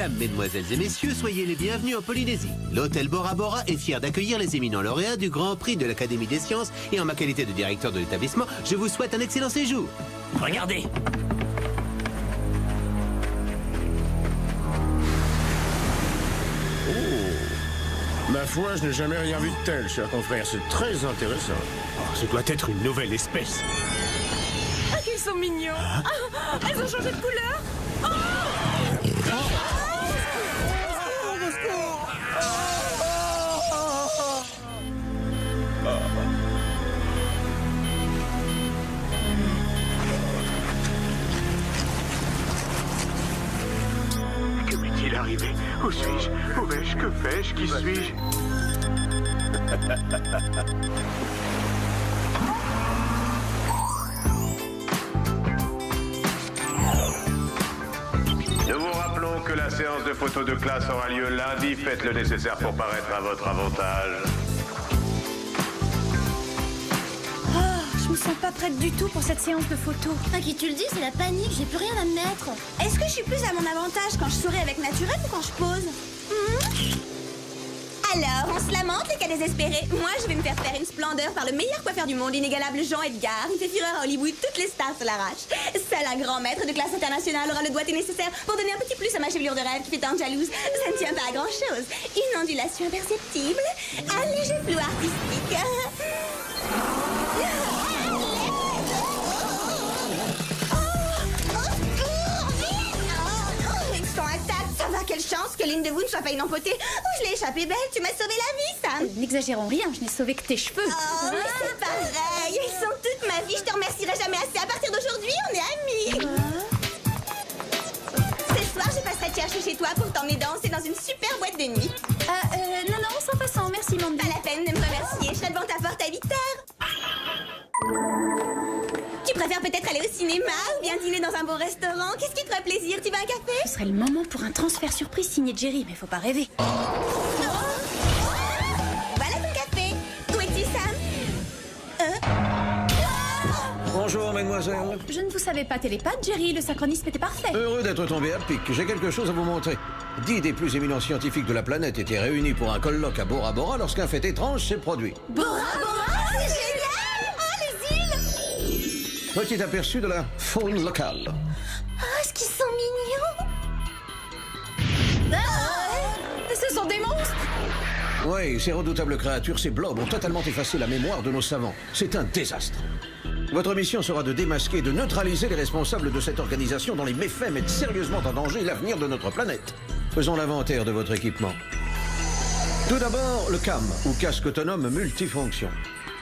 Mesdames, mesdemoiselles et messieurs, soyez les bienvenus en Polynésie. L'hôtel Bora Bora est fier d'accueillir les éminents lauréats du Grand Prix de l'Académie des Sciences et en ma qualité de directeur de l'établissement, je vous souhaite un excellent séjour. Regardez. Ma foi, je n'ai jamais rien vu de tel, cher confrère. C'est très intéressant. Oh, ce doit être une nouvelle espèce. Ah, qu'ils sont mignons. Elles ont changé de couleur. Que m'est-il arrivé? Où suis-je? Où vais-je? Que fais-je? Qui suis-je? Nous vous rappelons que la séance de photos de classe aura lieu lundi. Faites le nécessaire pour paraître à votre avantage. Je me sens pas prête du tout pour cette séance de photos. À qui tu le dis, c'est la panique, j'ai plus rien à me mettre. Est-ce que je suis plus à mon avantage quand je souris avec naturel ou quand je pose? Alors, on se lamente les cas désespérés. Moi, je vais me faire faire une splendeur par le meilleur coiffeur du monde, l'inégalable Jean Edgar. Il fait fureur à Hollywood, toutes les stars se l'arrachent. Seul un grand maître de classe internationale aura le doigté nécessaire pour donner un petit plus à ma chevelure de rêve qui fait tant jalouse. Ça ne tient pas à grand-chose. Une ondulation imperceptible, un léger flou artistique. Ça va, quelle chance que l'une de vous ne soit pas une empotée. Oh, je l'ai échappé belle, tu m'as sauvé la vie, Sam. N'exagérons rien, je n'ai sauvé que tes cheveux. Oh, mais c'est pareil, ils sont toute ma vie, je te remercierai jamais assez. À partir d'aujourd'hui, on est amis. Ce soir, je passerai te chercher chez toi pour t'emmener danser dans une super boîte de nuit. Non, sans façon, merci Mandy. Pas la peine de me remercier, je serai devant ta porte à 8h. Tu préfères peut-être aller au cinéma ou bien dîner dans un beau restaurant? Qu'est-ce qui te ferait plaisir? Tu veux un café? Ce serait le moment pour un transfert surprise signé Jerry, mais faut pas rêver. Voilà ton café. Où es-tu, Sam? Bonjour, mademoiselle. Je ne vous savais pas télépathe, Jerry, le synchronisme était parfait. Heureux d'être tombé à pic. J'ai quelque chose à vous montrer. 10 des plus éminents scientifiques de la planète étaient réunis pour un colloque à Bora Bora lorsqu'un fait étrange s'est produit. Bora Bora, c'est génial! Oh, les îles! Petit aperçu de la faune locale. Oh, est-ce qu'ils sont mignons? Ce sont des monstres! Oui, ces redoutables créatures, ces blobs, ont totalement effacé la mémoire de nos savants. C'est un désastre. Votre mission sera de démasquer et de neutraliser les responsables de cette organisation dont les méfaits mettent sérieusement en danger l'avenir de notre planète. Faisons l'inventaire de votre équipement. Tout d'abord, le CAM, ou casque autonome multifonction.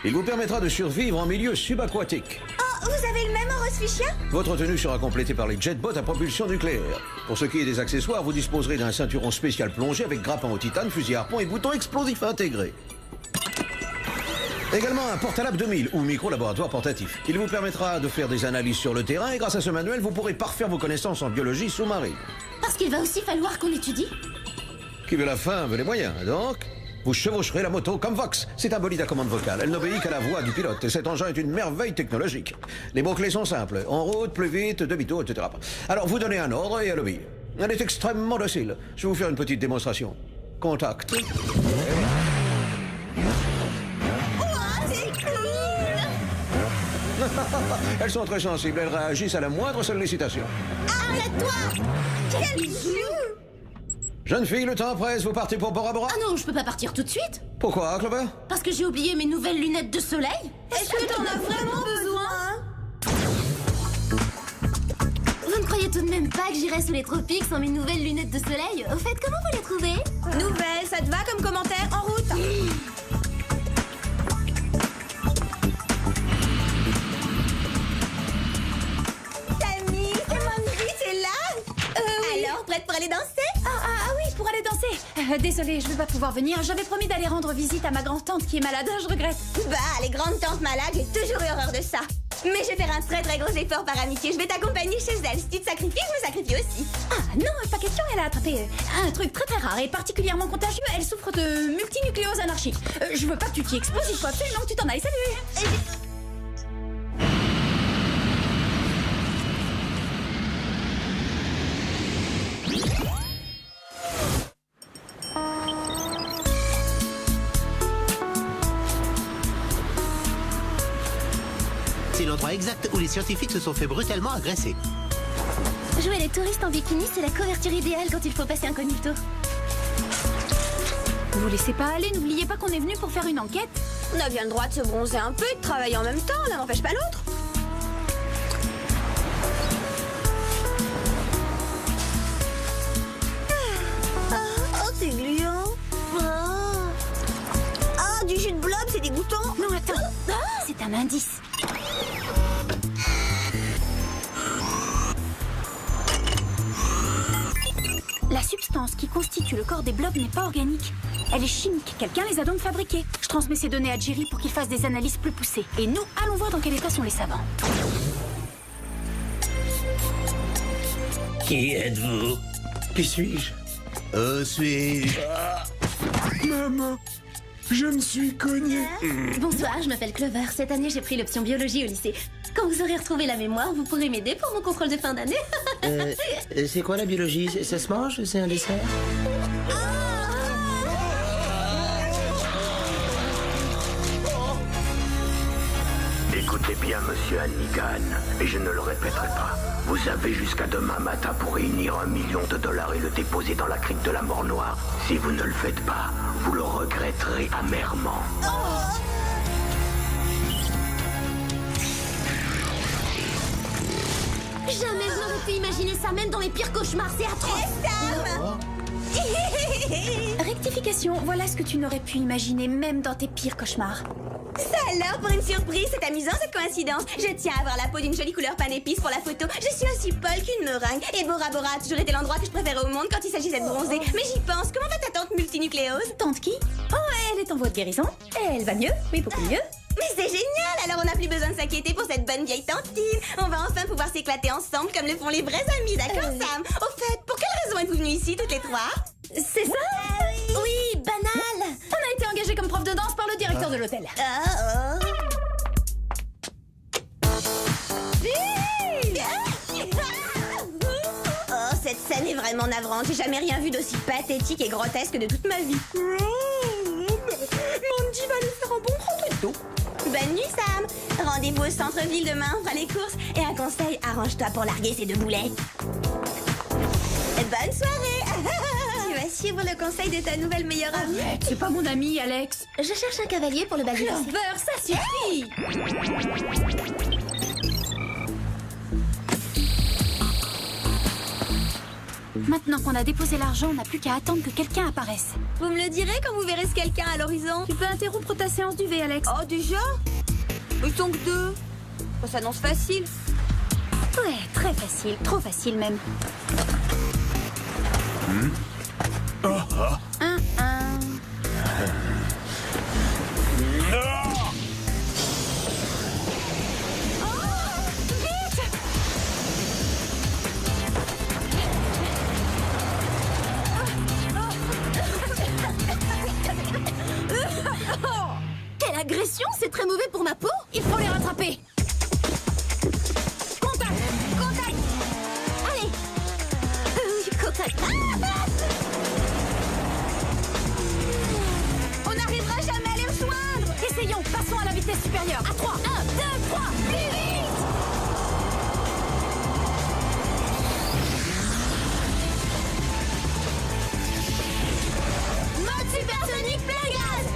Il vous permettra de survivre en milieu subaquatique. Oh, vous avez le même en Rosfichia? Votre tenue sera complétée par les jetbots à propulsion nucléaire. Pour ce qui est des accessoires, vous disposerez d'un ceinturon spécial plongé avec grappin au titane, fusil à harpon et bouton explosif intégré. Également un portalab 2000 ou micro-laboratoire portatif. Il vous permettra de faire des analyses sur le terrain et grâce à ce manuel, vous pourrez parfaire vos connaissances en biologie sous-marine. Parce qu'il va aussi falloir qu'on étudie. Qui veut la fin veut les moyens, donc vous chevaucherez la moto comme Vox. C'est un bolide à commande vocale. Elle n'obéit qu'à la voix du pilote et cet engin est une merveille technologique. Les mots-clés sont simples. En route, plus vite, demi-tour, etc. Alors vous donnez un ordre et elle obéit. Elle est extrêmement docile. Je vais vous faire une petite démonstration. Contact. Elles sont très sensibles, elles réagissent à la moindre sollicitation. Arrête-toi! Quel jeu! Jeune fille, le temps presse, vous partez pour Bora Bora? Ah non, je peux pas partir tout de suite. Pourquoi, Clover? Parce que j'ai oublié mes nouvelles lunettes de soleil. Est-ce que t'en as vraiment besoin? Vous ne croyez tout de même pas que j'irai sous les tropiques sans mes nouvelles lunettes de soleil? Au fait, comment vous les trouvez? Nouvelle, ça te va comme commentaire? En route! Camille, c'est Mandy, c'est là? Oui. Alors, prête pour aller danser? Ah oui, pour aller danser. Désolée, je vais pas pouvoir venir. J'avais promis d'aller rendre visite à ma grand-tante qui est malade. Je regrette. Bah, les grandes tantes malades, j'ai toujours eu horreur de ça. Mais je vais faire un très très gros effort par amitié. Je vais t'accompagner chez elle. Si tu te sacrifies, je me sacrifie aussi. Ah non, pas question, elle a attrapé un truc très très rare et particulièrement contagieux. Elle souffre de multinucléose anarchique. Je veux pas que tu t'y exposes, il faut absolument que tu t'en ailles. Salut. C'est l'endroit exact où les scientifiques se sont fait brutalement agresser. Jouer les touristes en bikini, c'est la couverture idéale quand il faut passer incognito. Vous laissez pas aller, n'oubliez pas qu'on est venu pour faire une enquête. On a bien le droit de se bronzer un peu et de travailler en même temps, l'un n'empêche pas l'autre. Oh, c'est gluant. Oh, du jus de blob, c'est dégoûtant. Non, attends, c'est un indice. La substance qui constitue le corps des blobs n'est pas organique. Elle est chimique. Quelqu'un les a donc fabriqués. Je transmets ces données à Jerry pour qu'il fasse des analyses plus poussées. Et nous, allons voir dans quel état sont les savants. Qui êtes-vous? Qui suis-je? Suis-je? Maman, je me suis cogné. Bonsoir, je m'appelle Clover. Cette année, j'ai pris l'option biologie au lycée. Quand vous aurez retrouvé la mémoire, vous pourrez m'aider pour mon contrôle de fin d'année. C'est quoi la biologie? Ça se mange? C'est un dessert? Écoutez bien, monsieur Hannigan, et je ne le répéterai pas. Vous avez jusqu'à demain matin pour réunir $1 million et le déposer dans la crypte de la mort noire. Si vous ne le faites pas, vous le regretterez amèrement. Jamais je n'aurais pu imaginer ça, même dans mes pires cauchemars, c'est atroce. Rectification, voilà ce que tu n'aurais pu imaginer même dans tes pires cauchemars. Ça alors, pour une surprise, c'est amusant cette coïncidence. Je tiens à avoir la peau d'une jolie couleur pain d'épices pour la photo. Je suis aussi Paul qu'une meringue. Et Bora Bora a toujours été l'endroit que je préférais au monde quand il s'agissait de bronzer. Mais j'y pense, comment va ta tante multinucléose? Tante qui? Oh, elle est en voie de guérison. Elle va mieux, oui, beaucoup mieux. Mais c'est génial, alors on n'a plus besoin de s'inquiéter pour cette bonne vieille tantine. On va enfin pouvoir s'éclater ensemble comme le font les vrais amis, d'accord Sam? Au fait, pour quelle raison êtes-vous venus ici toutes les trois? C'est ça? Oui, banal. On a été engagés comme prof de danse par le directeur de l'hôtel. Oh, cette scène est vraiment navrante. J'ai jamais rien vu d'aussi pathétique et grotesque de toute ma vie. Mandy va lui faire un bon rondouille. Bonne nuit, Sam. Rendez-vous au centre-ville demain, on fera les courses. Et un conseil, arrange-toi pour larguer ces deux boulets. Bonne soirée. Tu vas suivre le conseil de ta nouvelle meilleure amie? Arrête, c'est pas mon ami, Alex. Je cherche un cavalier pour le bal du lycée. Clover, ça suffit. Maintenant qu'on a déposé l'argent, on n'a plus qu'à attendre que quelqu'un apparaisse. Vous me le direz quand vous verrez ce quelqu'un à l'horizon? Tu peux interrompre ta séance du V, Alex. Oh, déjà? Ils sont que deux. Ça s'annonce facile. Ouais, très facile, trop facile même. Quelle agression, c'est très mauvais pour ma peau. Il faut les rattraper. Contact. Allez. Contact. On n'arrivera jamais à les rejoindre. Essayons, passons à la vitesse supérieure. À 3. 1, 2, 3, plus vite. Mode supersonique plein gaz.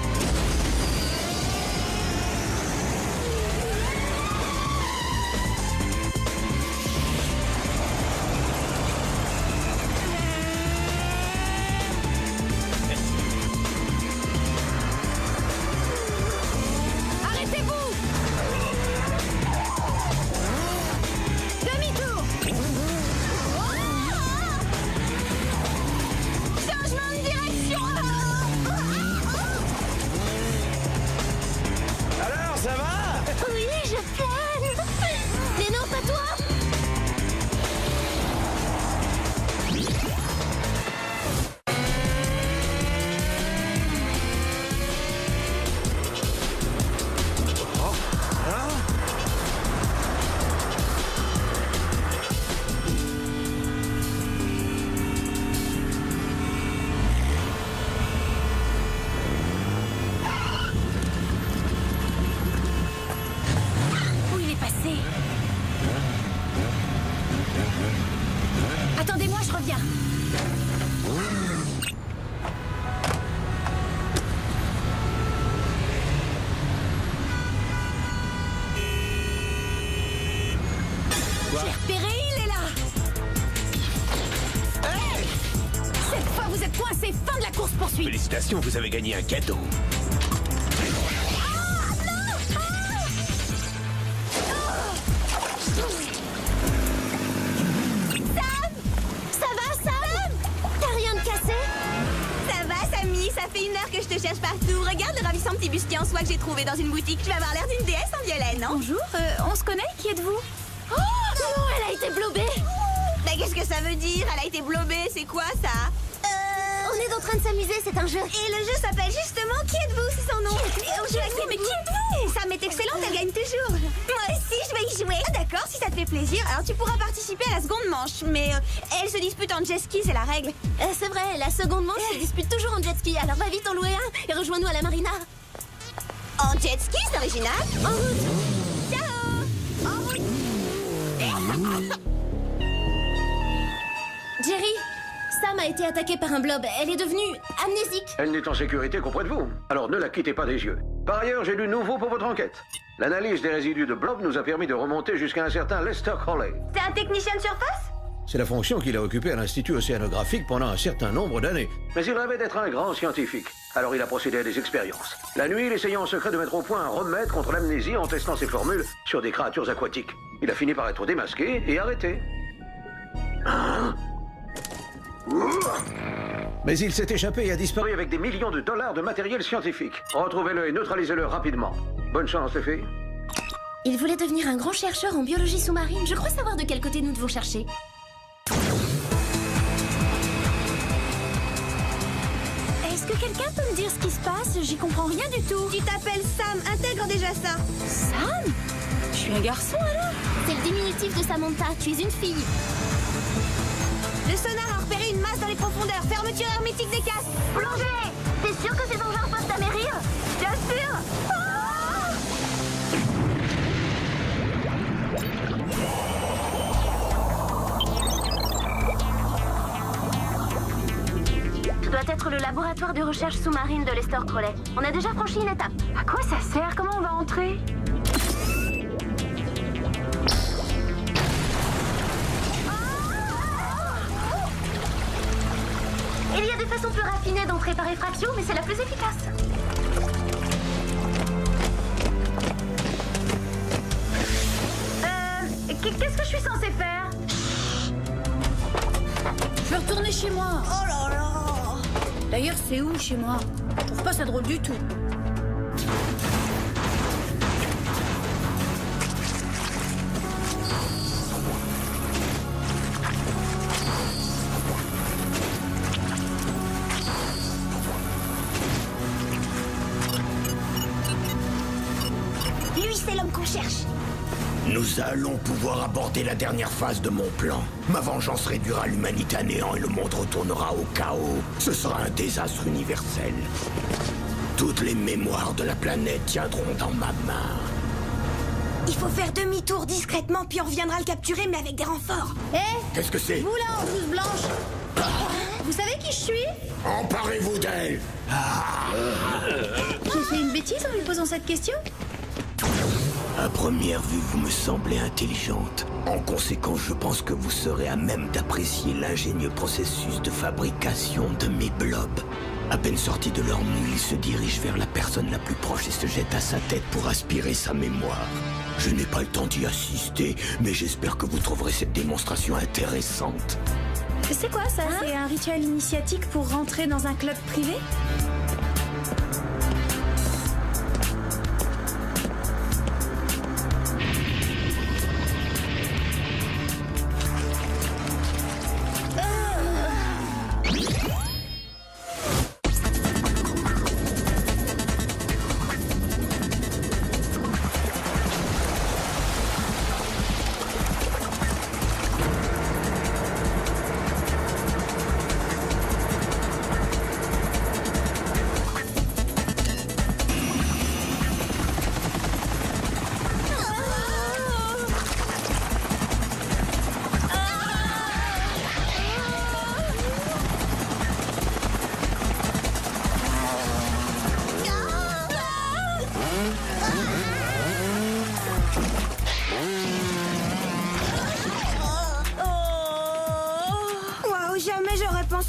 Arrêtez-vous. course-poursuite. Félicitations, vous avez gagné un cadeau. Ça fait 1 heure que je te cherche partout. Regarde le ravissant petit bustier en soie que j'ai trouvé dans une boutique. Tu vas avoir l'air d'une déesse en violet, non? Bonjour, on se connaît? Qui êtes-vous? Oh non, elle a été blobée. Mais qu'est-ce que ça veut dire? Elle a été blobée, c'est quoi ça? On est en train de s'amuser, c'est un jeu. Et le jeu s'appelle justement Qui êtes-vous? C'est son nom. Mais qui êtes-vous? Sam est excellente, elle gagne toujours. Moi aussi, je vais y jouer. Ah, d'accord, si ça te fait plaisir. Alors tu pourras participer à la seconde manche. Mais elle se dispute en jet ski, c'est la règle. C'est vrai, la seconde manche se dispute toujours en jet ski. Alors va vite en louer un et rejoins-nous à la marina. En jet ski, c'est original. En route. Ciao. En route. Jerry, Sam a été attaquée par un blob. Elle est devenue amnésique. Elle n'est en sécurité qu'auprès de vous. Alors ne la quittez pas des yeux. Par ailleurs, j'ai du nouveau pour votre enquête. L'analyse des résidus de blob nous a permis de remonter jusqu'à un certain Lester Crowley. C'est un technicien de surface? C'est la fonction qu'il a occupée à l'Institut océanographique pendant un certain nombre d'années. Mais il rêvait d'être un grand scientifique. Alors il a procédé à des expériences. La nuit, il essayait en secret de mettre au point un remède contre l'amnésie en testant ses formules sur des créatures aquatiques. Il a fini par être démasqué et arrêté. Mais il s'est échappé et a disparu avec des millions de dollars de matériel scientifique. Retrouvez-le et neutralisez-le rapidement. Bonne chance, les filles. Il voulait devenir un grand chercheur en biologie sous-marine. Je crois savoir de quel côté nous devons chercher. Est-ce que quelqu'un peut me dire ce qui se passe? J'y comprends rien du tout. Tu t'appelles Sam, intègre déjà ça. Sam? Je suis un garçon alors? C'est le diminutif de Samantha. Tu es une fille. Le sonar a repéré une masse dans les profondeurs. Fermeture hermétique des casques. Plongée! T'es sûr que ces engins peuvent t'amérir? Bien sûr. Ce doit être le laboratoire de recherche sous-marine de Lester Crowley. On a déjà franchi une étape. À quoi ça sert? Comment on va entrer? Il y a des façons plus raffinées d'entrer par effraction, mais c'est la plus efficace. Qu'est-ce que je suis censée faire? Je vais retourner chez moi. Oh là là. D'ailleurs, c'est où chez moi? Je trouve pas ça drôle du tout. Lui, c'est l'homme qu'on cherche. Nous allons pouvoir aborder la dernière phase de mon plan. Ma vengeance réduira l'humanité à néant et le monde retournera au chaos. Ce sera un désastre universel. Toutes les mémoires de la planète tiendront dans ma main. Il faut faire demi-tour discrètement, puis on reviendra le capturer, mais avec des renforts. Qu'est-ce que c'est? Vous là, en blouse blanche. Vous savez qui je suis? Emparez-vous d'elle. J'ai fait une bêtise en lui posant cette question? À première vue, vous me semblez intelligente. En conséquence, je pense que vous serez à même d'apprécier l'ingénieux processus de fabrication de mes blobs. À peine sortis de leur mule, ils se dirigent vers la personne la plus proche et se jettent à sa tête pour aspirer sa mémoire. Je n'ai pas le temps d'y assister, mais j'espère que vous trouverez cette démonstration intéressante. C'est quoi ça? C'est un rituel initiatique pour rentrer dans un club privé?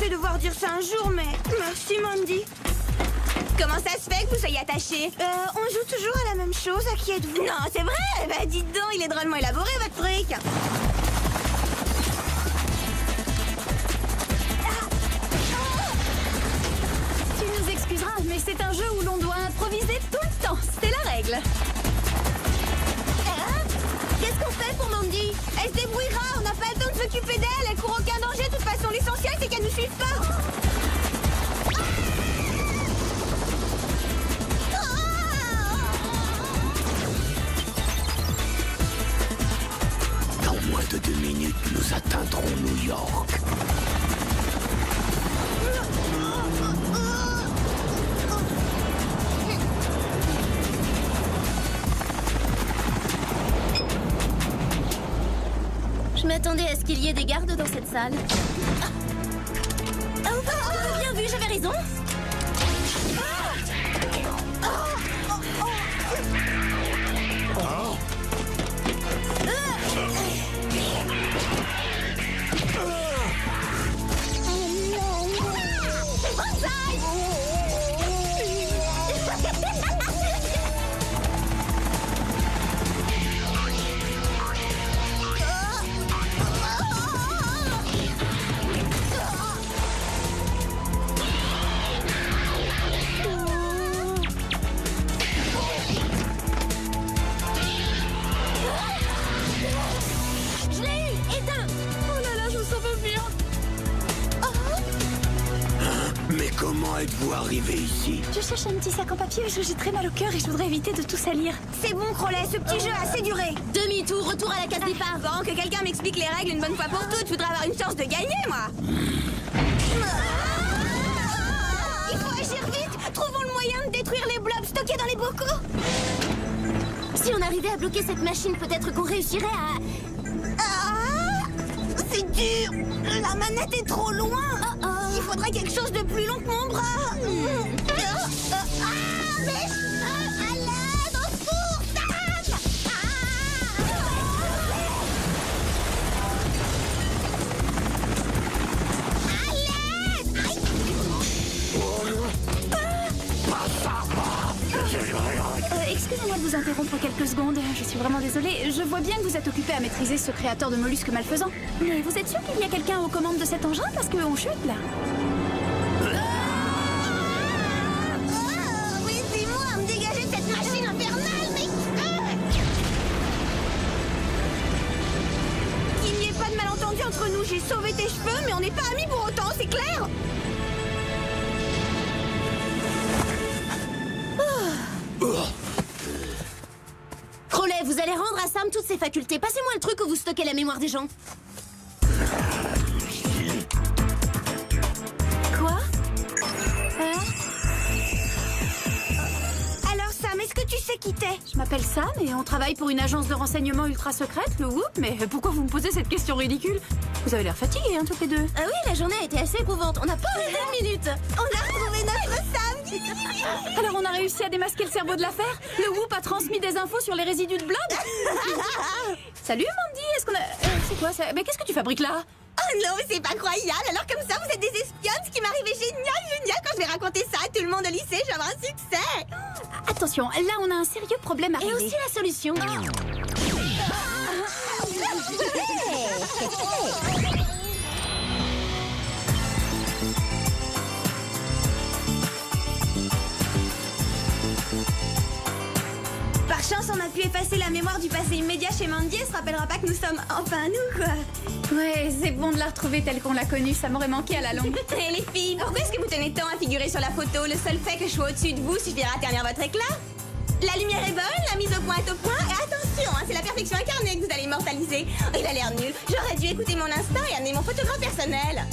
pensé devoir dire ça un jour, mais merci Mandy. Comment ça se fait que vous soyez attachés? On joue toujours à la même chose, à qui êtes-vous? Non, c'est vrai. Bah dites donc, il est drôlement élaboré votre truc. Tu nous excuseras, mais c'est un jeu où l'on doit improviser tout le temps. C'est la règle. Qu'est-ce qu'on fait pour Mandy? Elle se débrouillera, on n'a pas le temps de s'occuper d'elle. Elle court aucun danger, de toute façon l'essentiel c'est qu'elle nous suive pas. Dans moins de 2 minutes, nous atteindrons New York. Je m'attendais à ce qu'il y ait des gardes dans cette salle. Bien vu, j'avais raison. Mais comment êtes-vous arrivé ici? Je cherche un petit sac en papier, j'ai très mal au cœur et je voudrais éviter de tout salir. C'est bon, Crowley, ce petit jeu a assez duré. Demi-tour, retour à la case départ. Bon, que quelqu'un m'explique les règles une bonne fois pour toutes. Je voudrais avoir une chance de gagner, moi. Il faut agir vite. Trouvons le moyen de détruire les blobs stockés dans les bocaux. Si on arrivait à bloquer cette machine, peut-être qu'on réussirait à... C'est dur. La manette est trop loin. Il faudrait quelque chose de plus long que mon bras. Mais... à l'aide, au secours, Sam. À l'aide. Excusez-moi de vous interrompre quelques secondes, je suis vraiment désolée. Je vois bien que vous êtes occupé à maîtriser ce créateur de mollusques malfaisants. Mais vous êtes sûr qu'il y a quelqu'un aux commandes de cet engin? Parce qu'on chute là. Oui, c'est moi, me dégager de cette machine infernale, mais... Qu'il n'y ait pas de malentendu entre nous, j'ai sauvé tes cheveux, mais on n'est pas amis pour autant, c'est clair? Crowley, vous allez rendre à Sam toutes ses facultés. Passez-moi le truc où vous stockez la mémoire des gens. Quoi? Alors Sam, est-ce que tu sais qui t'es? Je m'appelle Sam et on travaille pour une agence de renseignement ultra secrète, le Whoop. Mais pourquoi vous me posez cette question ridicule? Vous avez l'air fatigués, hein, toutes les deux. Ah oui, la journée a été assez éprouvante. On n'a pas arrêté une minute. On a retrouvé notre Sam. Alors on a réussi à démasquer le cerveau de l'affaire? Le Whoop a transmis des infos sur les résidus de blob? Salut Mandy, est-ce qu'on a... c'est quoi ça? Mais qu'est-ce que tu fabriques là? Oh non, c'est pas croyable. Alors comme ça, vous êtes des espionnes, ce qui m'arrivait génial. Quand je vais raconter ça à tout le monde au lycée, je vais avoir un succès. Attention, là on a un sérieux problème à Et régler. aussi la solution. Par chance, on a pu effacer la mémoire du passé immédiat chez Mandy. Elle se rappellera pas que nous sommes enfin nous, quoi. Ouais, c'est bon de la retrouver telle qu'on l'a connue, ça m'aurait manqué à la longue. Et les filles, pourquoi est-ce que vous tenez tant à figurer sur la photo? Le seul fait que je sois au-dessus de vous suffira à ternir votre éclat. La lumière est bonne, la mise au point est au point. Et attention, hein, c'est la perfection incarnée que vous allez immortaliser. Il a l'air nul. J'aurais dû écouter mon instinct et amener mon photographe personnel.